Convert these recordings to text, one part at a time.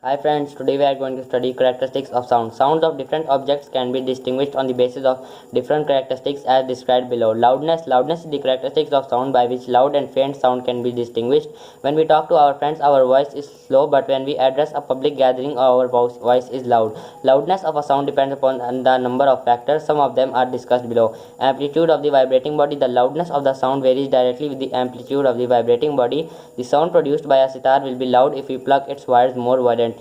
Hi friends, today we are going to study characteristics of sound. Sounds of different objects can be distinguished on the basis of different characteristics as described below. Loudness. Loudness is the characteristics of sound by which loud and faint sound can be distinguished. When we talk to our friends, our voice is slow, but when we address a public gathering, our voice is loud. Loudness of a sound depends upon the number of factors. Some of them are discussed below. Amplitude of the vibrating body. The loudness of the sound varies directly with the amplitude of the vibrating body. The sound produced by a sitar will be loud if we pluck its wires more violently.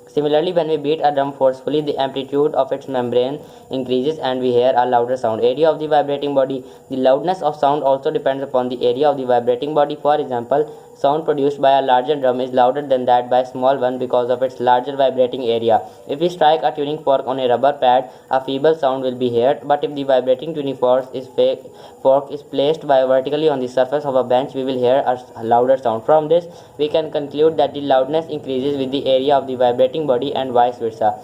Similarly, when we beat a drum forcefully, the amplitude of its membrane increases and we hear a louder sound. Area of the vibrating body. The loudness of sound also depends upon the area of the vibrating body. For example, sound produced by a larger drum is louder than that by a small one because of its larger vibrating area. If we strike a tuning fork on a rubber pad, a feeble sound will be heard, but if the vibrating tuning fork is placed vertically on the surface of a bench, we will hear a louder sound. From this, we can conclude that the loudness increases with the area of the vibrating body and vice versa.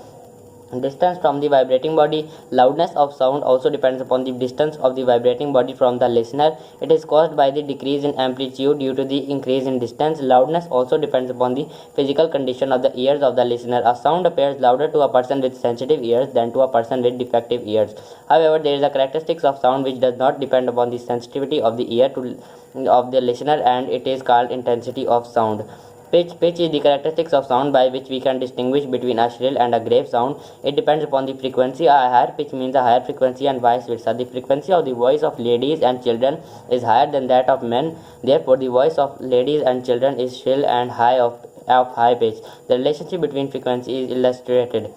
Distance from the vibrating body. Loudness of sound also depends upon the distance of the vibrating body from the listener. It is caused by the decrease in amplitude due to the increase in distance. Loudness also depends upon the physical condition of the ears of the listener. A sound appears louder to a person with sensitive ears than to a person with defective ears. However, there is a characteristics of sound which does not depend upon the sensitivity of the ear of the listener, and it is called intensity of sound. Pitch is the characteristics of sound by which we can distinguish between a shrill and a grave sound. It depends upon the frequency. A higher pitch means a higher frequency and vice versa. The frequency of the voice of ladies and children is higher than that of men. Therefore, the voice of ladies and children is shrill and of high pitch. The relationship between frequency is illustrated.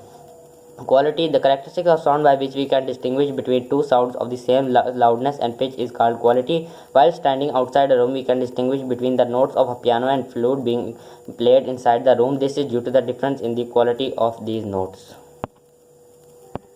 Quality. The characteristics of sound by which we can distinguish between two sounds of the same loudness and pitch is called quality. While standing outside a room, we can distinguish between the notes of a piano and flute being played inside the room. This is due to the difference in the quality of these notes.